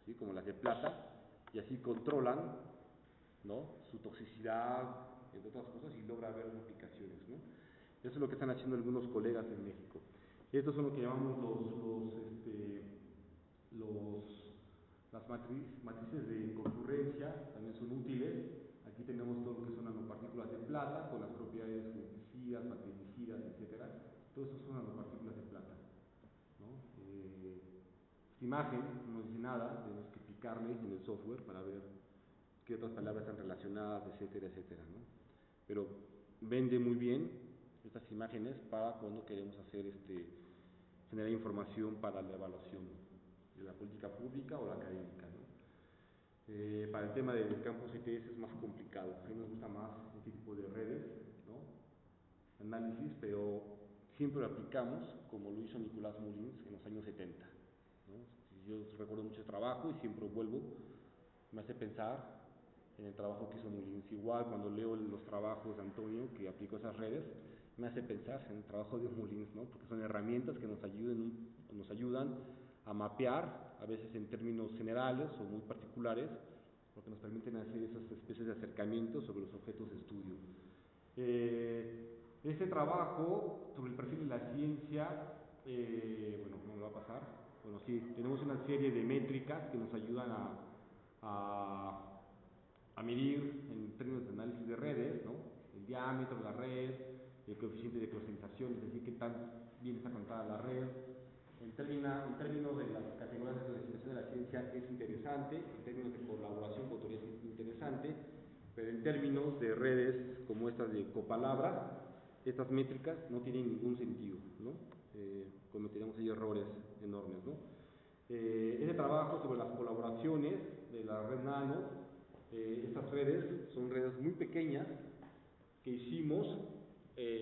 ¿sí? Como las de plata, y así controlan, ¿no? Su toxicidad, entre otras cosas, y logra ver aplicaciones, ¿no? Eso es lo que están haciendo algunos colegas en México. Estos son lo que llamamos las matrices de concurrencia, también son útiles. Aquí tenemos todo lo que son nanopartículas de plata, con las propiedades fungicidas, bactericidas, etcétera. Todos estos son nanopartículas de plata, ¿no? Esta imagen no dice nada, tenemos que picarle en el software para ver qué otras palabras están relacionadas, etcétera, etcétera, ¿no? Pero vende muy bien estas imágenes para cuando queremos hacer generar información para la evaluación de la política pública o la académica, ¿no? Para el tema del campo CTS es más complicado. A mí nos gusta más este tipo de redes, ¿no? Análisis, pero siempre lo aplicamos como lo hizo Nicolás Mullins en los años 70, ¿no? Yo recuerdo mucho trabajo y siempre vuelvo, me hace pensar en el trabajo que hizo Mullins. Igual cuando leo los trabajos de Antonio, que aplicó esas redes, me hace pensar en el trabajo de Mullins, ¿no? Porque son herramientas que nos ayudan a mapear, a veces en términos generales o muy particulares, porque nos permiten hacer esas especies de acercamientos sobre los objetos de estudio. Este trabajo sobre el perfil de la ciencia, bueno, ¿cómo me va a pasar? Bueno, sí, tenemos una serie de métricas que nos ayudan a medir en términos de análisis de redes, ¿no? El diámetro de la red, el coeficiente de clusterización, es decir, qué tan bien está contada la red. En términos de las categorías de clasificación de la ciencia es interesante, en términos de colaboración con autoría es interesante, pero en términos de redes como estas de copalabra, estas métricas no tienen ningún sentido, ¿no? Cometeríamos ahí errores enormes, ¿no? Ese trabajo sobre las colaboraciones de la red nano, estas redes son redes muy pequeñas que hicimos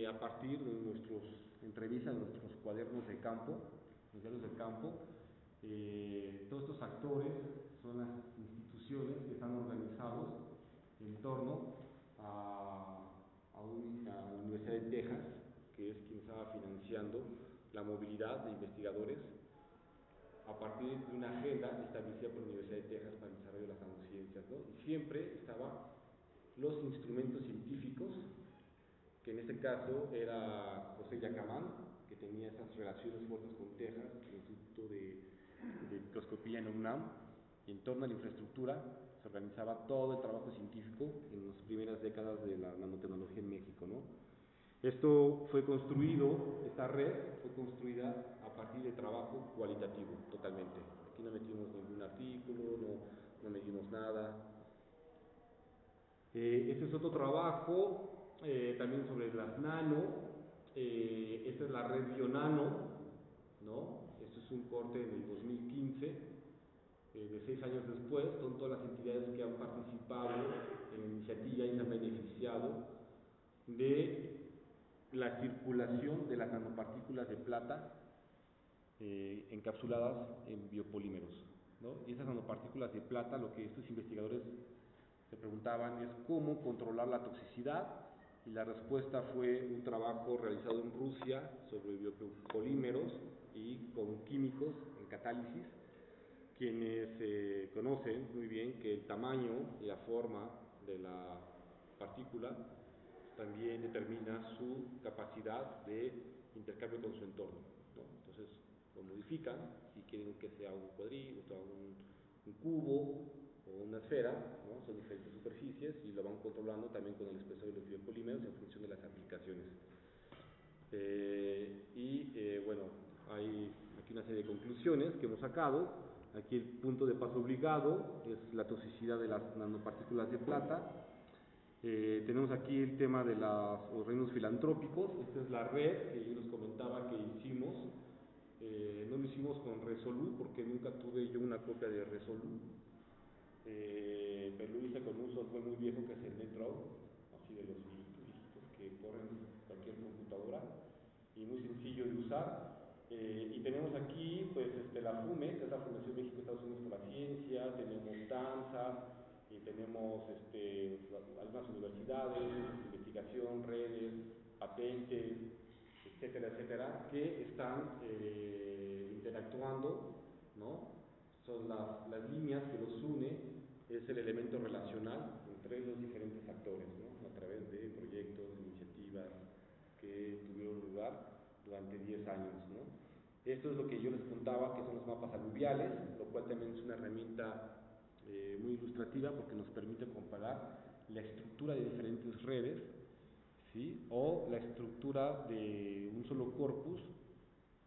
a partir de nuestras entrevistas, de nuestros cuadernos de campo, los diarios de campo. Todos estos actores son las instituciones que están organizados en torno a la Universidad de Texas, que es quien estaba financiando la movilidad de investigadores a partir de una agenda establecida por la Universidad de Texas para el desarrollo de las nanociencias, ¿no? Y siempre estaban los instrumentos científicos, que en este caso era José Yacamán, que tenía esas relaciones fuertes con Texas, el Instituto de Microscopía en UNAM, y en torno a la infraestructura se organizaba todo el trabajo científico en las primeras décadas de la nanotecnología en México, ¿no? Esto fue construido, esta red fue construida a partir de trabajo cualitativo, totalmente. Aquí no metimos ningún artículo, no medimos nada. Este es otro trabajo, también sobre las nano. Esta es la red BioNano, ¿no? Esto es un corte del 2015, de 6 años después, son todas las entidades que han participado en la iniciativa y se han beneficiado de la circulación de las nanopartículas de plata encapsuladas en biopolímeros, ¿no? Y esas nanopartículas de plata, lo que estos investigadores se preguntaban es cómo controlar la toxicidad, y la respuesta fue un trabajo realizado en Rusia sobre biopolímeros y con químicos en catálisis, quienes conocen muy bien que el tamaño y la forma de la partícula también determina su capacidad de intercambio con su entorno, ¿no? Entonces lo modifican, si quieren que sea un cuadrito, un cubo o una esfera, ¿no? Son diferentes superficies y lo van controlando también con el espesor de los biopolímeros en función de las aplicaciones. Bueno, hay aquí una serie de conclusiones que hemos sacado. Aquí el punto de paso obligado es la toxicidad de las nanopartículas de plata. Tenemos aquí el tema de los reinos filantrópicos. Esta es la red que yo les comentaba que hicimos. No lo hicimos con Resolú porque nunca tuve yo una copia de Resolú, pero lo hice con un software muy viejo que es el NetDraw, así de los viejitos que corren cualquier computadora y muy sencillo de usar. Y tenemos aquí pues la FUME, que es la Fundación México Estados Unidos por la Ciencia, tenemos danza y tenemos algunas universidades, investigación, redes, patentes, etcétera, etcétera, que están interactuando, ¿no? Son las líneas que los une, es el elemento relacional entre los diferentes actores, ¿no? A través de proyectos, iniciativas que tuvieron lugar durante 10 años, ¿no? Esto es lo que yo les contaba, que son los mapas aluviales, lo cual también es una herramienta muy ilustrativa porque nos permite comparar la estructura de diferentes redes, ¿sí? O la estructura de un solo corpus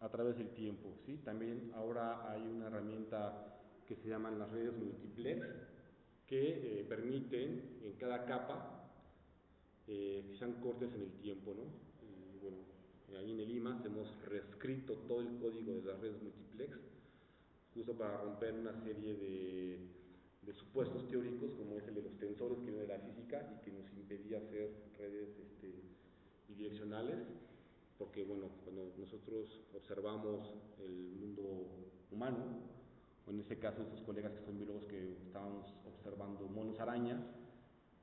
a través del tiempo, ¿sí? También ahora hay una herramienta que se llaman las redes multiplex, que permiten en cada capa que sean cortes en el tiempo, ¿no? Y bueno, ahí en el IMAS hemos reescrito todo el código de las redes multiplex, justo para romper una serie de supuestos teóricos, como es el de los tensores que viene de la física y que nos impedía hacer redes bidireccionales, porque bueno, cuando nosotros observamos el mundo humano, o en este caso estos colegas que son biólogos que estábamos observando monos araña,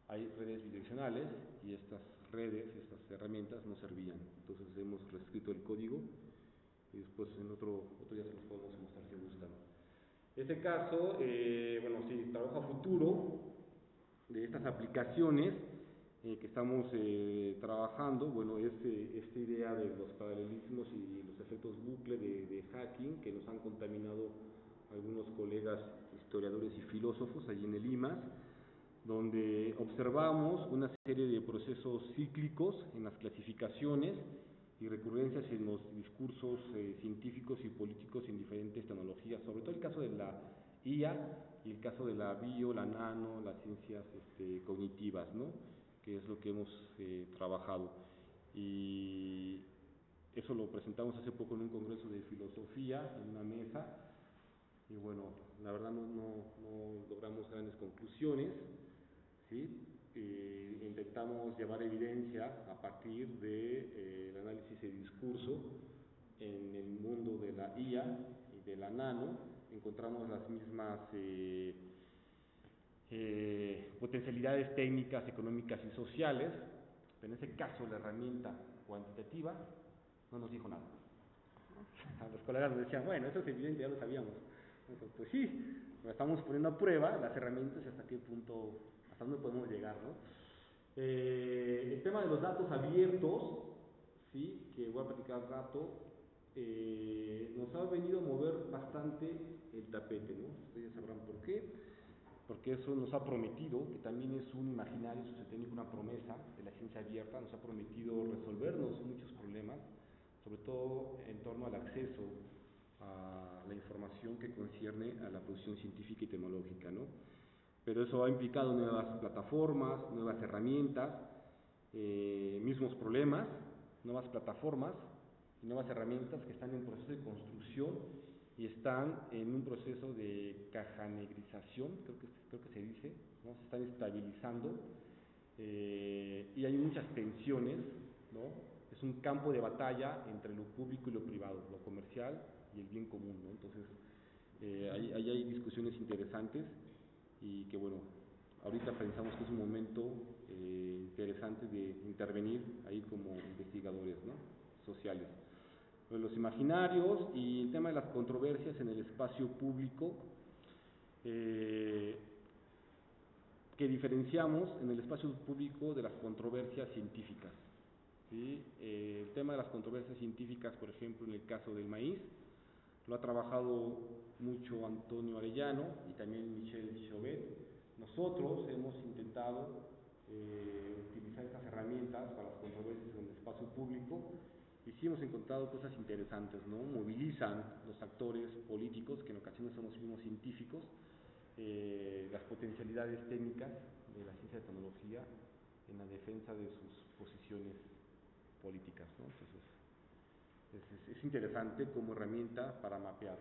hay redes bidireccionales y estas redes, estas herramientas no servían. Entonces hemos reescrito el código y después en otro día se los podemos mostrar si gustan. Este caso, bueno, sí, trabajo a futuro de estas aplicaciones que estamos trabajando, bueno, es esta idea de los paralelismos y los efectos bucle de hacking que nos han contaminado algunos colegas historiadores y filósofos allí en el IMAS, donde observamos una serie de procesos cíclicos en las clasificaciones y recurrencias en los discursos científicos y políticos en diferentes tecnologías, sobre todo el caso de la IA y el caso de la bio, la nano, las ciencias cognitivas, ¿no? Que es lo que hemos trabajado. Y eso lo presentamos hace poco en un congreso de filosofía, en una mesa, y bueno, la verdad no logramos grandes conclusiones, ¿sí? Intentamos llevar evidencia a partir del análisis de discurso en el mundo de la IA y de la nano. Encontramos las mismas potencialidades técnicas, económicas y sociales, pero en ese caso la herramienta cuantitativa no nos dijo nada. Los colegas nos decían, bueno, eso es evidente, ya lo sabíamos. Entonces, pues sí, lo estamos poniendo a prueba las herramientas y hasta qué punto, hasta dónde podemos llegar, ¿no? El tema de los datos abiertos, sí, que voy a platicar al rato, nos ha venido a mover bastante el tapete, ¿no? Ustedes sabrán por qué. porque eso nos ha prometido, que también es un imaginario sociotécnico, una promesa de la ciencia abierta, nos ha prometido resolvernos muchos problemas, sobre todo en torno al acceso a la información que concierne a la producción científica y tecnológica, ¿no? Pero eso ha implicado nuevas plataformas, nuevas herramientas, mismos problemas, nuevas plataformas y nuevas herramientas que están en proceso de construcción y están en un proceso de cajanegrización, creo que se dice, ¿no? Se están estabilizando y hay muchas tensiones, ¿no? Es un campo de batalla entre lo público y lo privado, lo comercial y el bien común, ¿no? Entonces, ahí hay discusiones interesantes y que, bueno, ahorita pensamos que es un momento interesante de intervenir ahí como investigadores, ¿no? Sociales. Los imaginarios y el tema de las controversias en el espacio público, que diferenciamos en el espacio público de las controversias científicas, ¿sí? El tema de las controversias científicas, por ejemplo, en el caso del maíz, lo ha trabajado mucho Antonio Arellano y también Michelle Chauvet. Nosotros hemos intentado utilizar estas herramientas para las controversias en el espacio público y sí hemos encontrado cosas interesantes, ¿no? Movilizan los actores políticos, que en ocasiones son los mismos científicos, las potencialidades técnicas de la ciencia y tecnología en la defensa de sus posiciones políticas, ¿no? Entonces, es interesante como herramienta para mapear.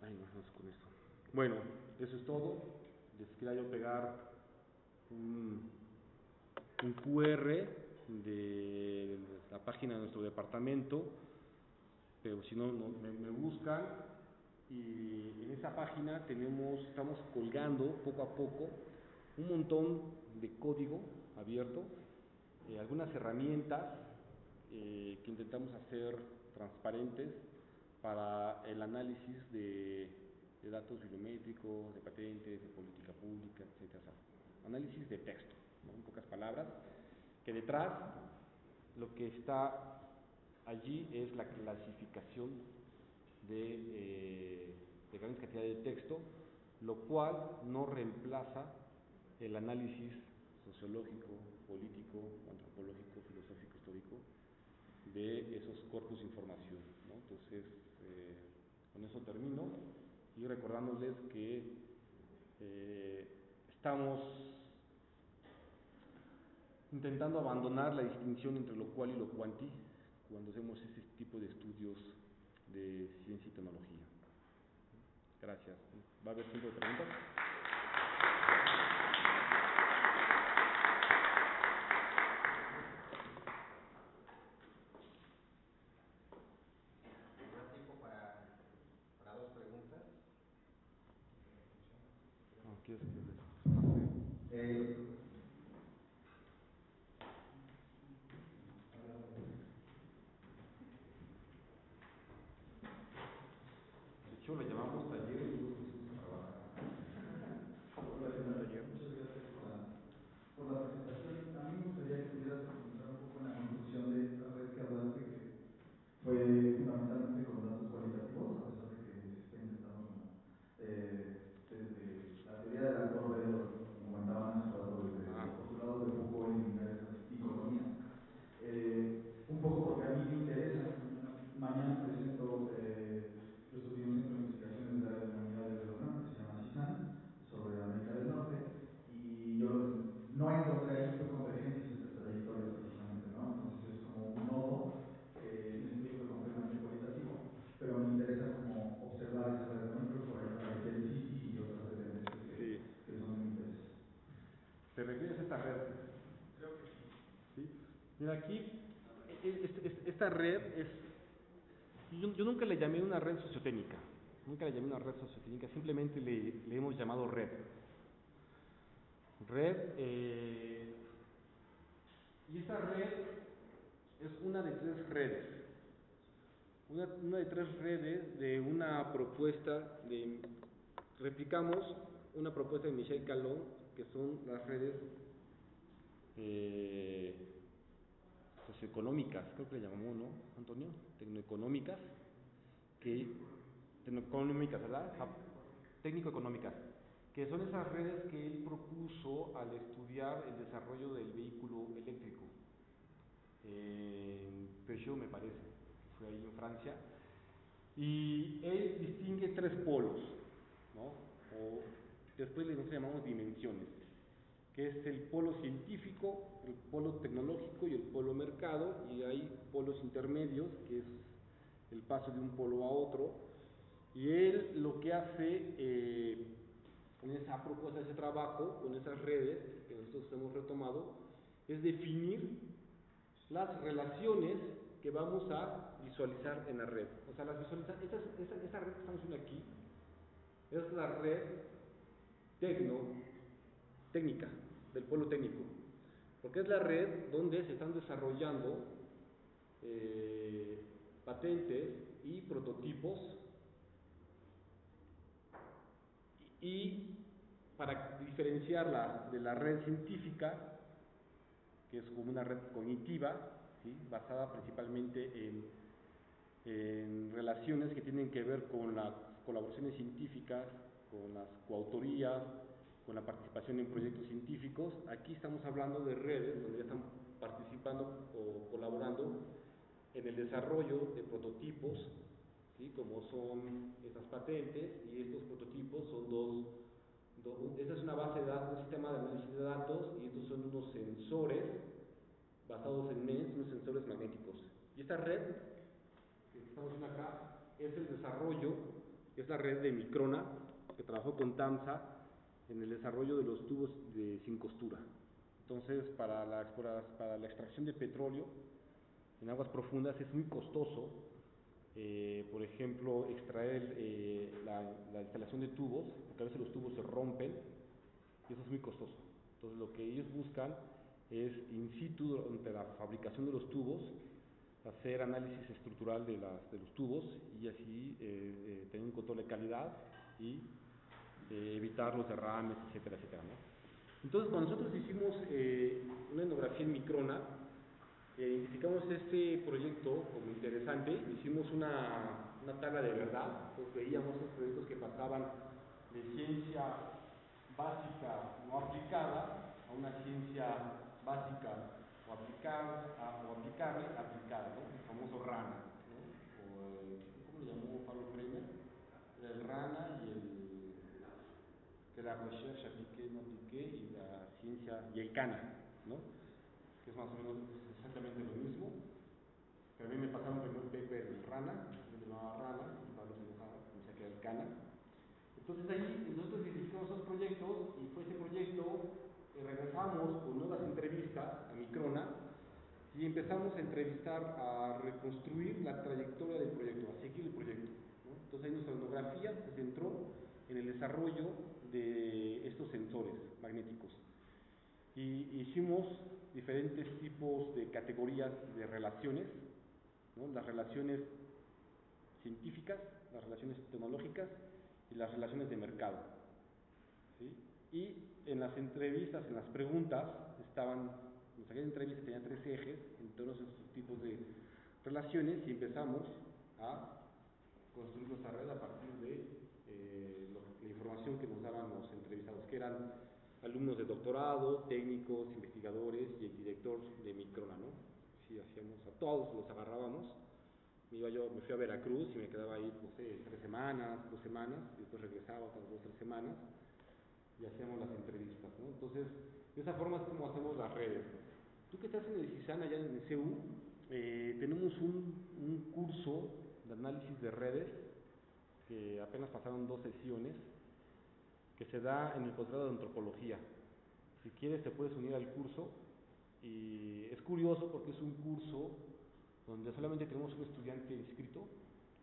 Ahí vamos con eso. Bueno, eso es todo. Les quería yo pegar un QR de la página de nuestro departamento, pero si no, me buscan y en esa página estamos colgando poco a poco un montón de código abierto, algunas herramientas que intentamos hacer transparentes para el análisis de datos bibliométricos, de patentes, de política pública, etcétera. Análisis de texto, ¿no? En pocas palabras, que detrás lo que está allí es la clasificación de grandes cantidades de texto, lo cual no reemplaza el análisis sociológico, político, antropológico, filosófico, histórico de esos corpus de información, ¿no? Entonces, con eso termino y recordándoles que estamos intentando abandonar la distinción entre lo cual y lo cuanti cuando hacemos ese tipo de estudios de ciencia y tecnología. Gracias. ¿Va a haber tiempo de preguntas? ¿Habrá tiempo para dos preguntas? No, ¿quieres que les pase? De hecho, le llamamos taller y Muchas gracias por la presentación. A mí me gustaría que pudieras profundizar un poco en la construcción de esta red que hablaste, que fue fundamentalmente con datos cualitativos, a pesar de que se está intentando como desde la teoría del actor verlo, como comentaban hace rato, desde los postulados de Foucault eliminar esas dicotomías. Un poco porque a mí me interesa, mañana presento, yo estudié un centro de investigaciones del área de humanidades de la UNAM, que se llama CISAN, sobre América del Norte, y yo lo que no encontré ahí fue convergencias entre trayectorias precisamente, ¿no? Entonces es como un nodo en este libro completamente cualitativo, pero me interesa como observar esa red, ¿no? Y creo que por ahí aparecía el CICI y otras dependencias que son de mi interés. ¿Te refieres a esta red? Creo que sí. ¿Sí? Mira, aquí, esta red es... Yo nunca le llamé una red sociotécnica, simplemente le hemos llamado red. Y esta red es una de tres redes. Una de tres redes de una propuesta replicamos una propuesta de Michel Calón, que son las redes socioeconómicas, creo que le llamamos, ¿no, Antonio? Tecnoeconómicas, ¿verdad? Técnico-económicas, que son esas redes que él propuso al estudiar el desarrollo del vehículo eléctrico. Peugeot, me parece, fue ahí en Francia, y él distingue tres polos, ¿no? O después le llamamos dimensiones, que es el polo científico, el polo tecnológico y el polo mercado, y hay polos intermedios, que es el paso de un polo a otro, y él lo que hace con esa propuesta, ese trabajo, con esas redes que nosotros hemos retomado, es definir las relaciones que vamos a visualizar en la red. O sea, esta red que estamos viendo aquí es la red técnica, del polo técnico, porque es la red donde se están desarrollando patentes y prototipos, y para diferenciarla de la red científica, que es como una red cognitiva, ¿sí?, basada principalmente en relaciones que tienen que ver con las colaboraciones científicas, con las coautorías, con la participación en proyectos científicos. Aquí estamos hablando de redes donde ya están participando o colaborando en el desarrollo de prototipos, ¿sí?, como son estas patentes, y estos prototipos son esta es una base de datos, un sistema de análisis de datos, y estos son unos sensores basados en MEMS, unos sensores magnéticos. Y esta red que estamos viendo acá es el desarrollo, es la red de Microna, que trabajó con TAMSA en el desarrollo de los tubos sin costura. Entonces, para la extracción de petróleo en aguas profundas es muy costoso, por ejemplo, extraer la instalación de tubos, porque a veces los tubos se rompen, y eso es muy costoso. Entonces, lo que ellos buscan es, in situ, durante la fabricación de los tubos, hacer análisis estructural de los tubos, y así tener un control de calidad y evitar los derrames, etcétera, etcétera, ¿no? Entonces, cuando nosotros hicimos una etnografía en Microna, identificamos este proyecto como interesante, hicimos una tabla de verdad, pues veíamos los proyectos que pasaban de ciencia básica no aplicada a una ciencia básica o aplicable aplicada, ¿no? El famoso RANA, ¿no? ¿Cómo lo llamó Pablo Kramer? El RANA y que la recherche apliquée, no apliquée, y la ciencia, y el CANA, ¿no?, que es más o menos exactamente lo mismo. Pero a mí me pasaron primero el paper del RANA, yo me llamaba RANA, y Pablo se enojaba, pensaba que era el CANA. Entonces ahí nosotros identificamos esos proyectos, y fue ese proyecto, regresamos con nuevas entrevistas a Microna, y empezamos a entrevistar, a reconstruir la trayectoria del proyecto, a seguir el proyecto, ¿no? Entonces ahí nuestra etnografía se centró en el desarrollo de estos sensores magnéticos, y hicimos diferentes tipos de categorías de relaciones, ¿no? Las relaciones científicas, las relaciones tecnológicas y las relaciones de mercado, ¿sí? Y en las entrevistas, en las preguntas, aquella entrevista tenía 3 ejes en todos esos tipos de relaciones, y empezamos a construir nuestra red a partir de la información que nos daban los entrevistados, que eran alumnos de doctorado, técnicos, investigadores y el director de Microna, ¿no? Sí, hacíamos, a todos los agarrábamos. Me fui a Veracruz y me quedaba ahí, no sé, 3 semanas, 2 semanas, y después regresaba otras 2 o 3 semanas, y hacíamos las entrevistas, ¿no? Entonces, de esa forma es como hacemos las redes. Tú que estás en el CISAN, allá en el CU, tenemos un curso de análisis de redes, que apenas pasaron 2 sesiones, que se da en el posgrado de antropología. Si quieres te puedes unir al curso, y es curioso porque es un curso donde solamente tenemos un estudiante inscrito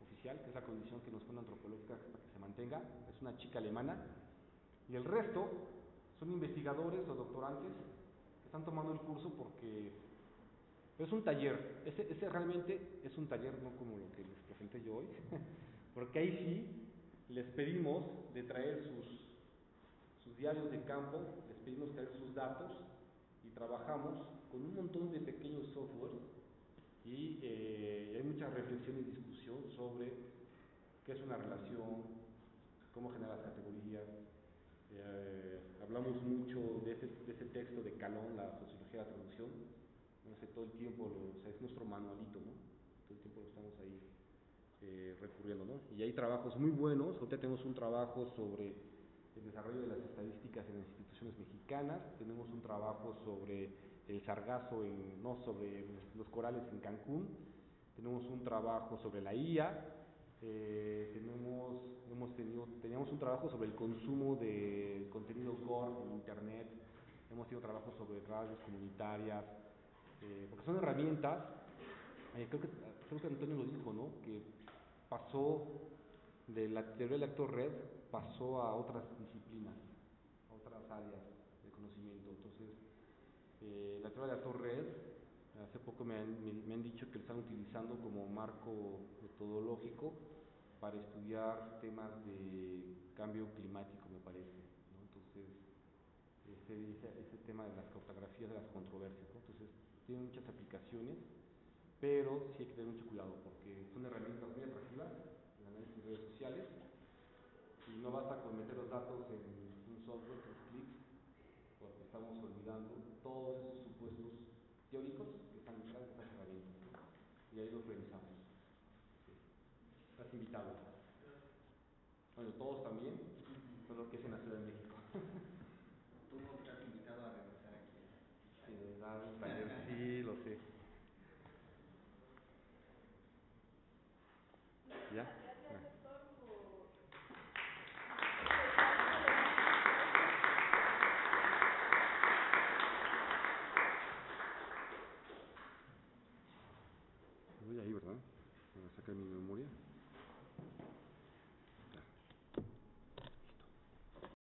oficial, que es la condición que nos pone antropológica para que se mantenga, es una chica alemana, y el resto son investigadores o doctorantes que están tomando el curso porque es un taller. Ese realmente es un taller, no como lo que les presenté yo hoy, porque ahí sí les pedimos de traer sus diarios de campo, les pedimos traer sus datos, y trabajamos con un montón de pequeños software, y hay mucha reflexión y discusión sobre qué es una relación, cómo generar las categorías, Hablamos mucho de ese texto de Calón, la sociología de la traducción. No sé, todo el tiempo, o sea, es nuestro manualito, ¿no? Todo el tiempo lo estamos ahí recurriendo, ¿no? Y hay trabajos muy buenos. Ahorita tenemos un trabajo sobre el desarrollo de las estadísticas en las instituciones mexicanas. Tenemos un trabajo sobre el sargazo, no, sobre los corales en Cancún. Tenemos un trabajo sobre la IA. Teníamos un trabajo sobre el consumo de contenido gore en Internet. Hemos tenido trabajo sobre radios comunitarias, porque son herramientas. Creo que Antonio lo dijo, ¿no? Que pasó de la teoría del actor red, pasó a otras disciplinas, a otras áreas de conocimiento. Entonces, la teoría del actor red, hace poco me han dicho que lo están utilizando como marco metodológico para estudiar temas de cambio climático, me parece, ¿no? Entonces, ese tema de las cartografías de las controversias, ¿no? Entonces, tiene muchas aplicaciones, pero sí hay que tener mucho cuidado porque son herramientas muy atractivas, el análisis de redes sociales, y no basta con meter los datos en un software, 3 clics, porque estamos olvidando todos esos supuestos teóricos que están detrás de estas herramientas, ¿no? Y ahí los revisamos. Sí. Estás invitado. Bueno, todos también, solo que es en la Ciudad de México. Tú no estás invitado a regresar aquí. Sí, dar un taller, sí, lo sé. ¿Ya?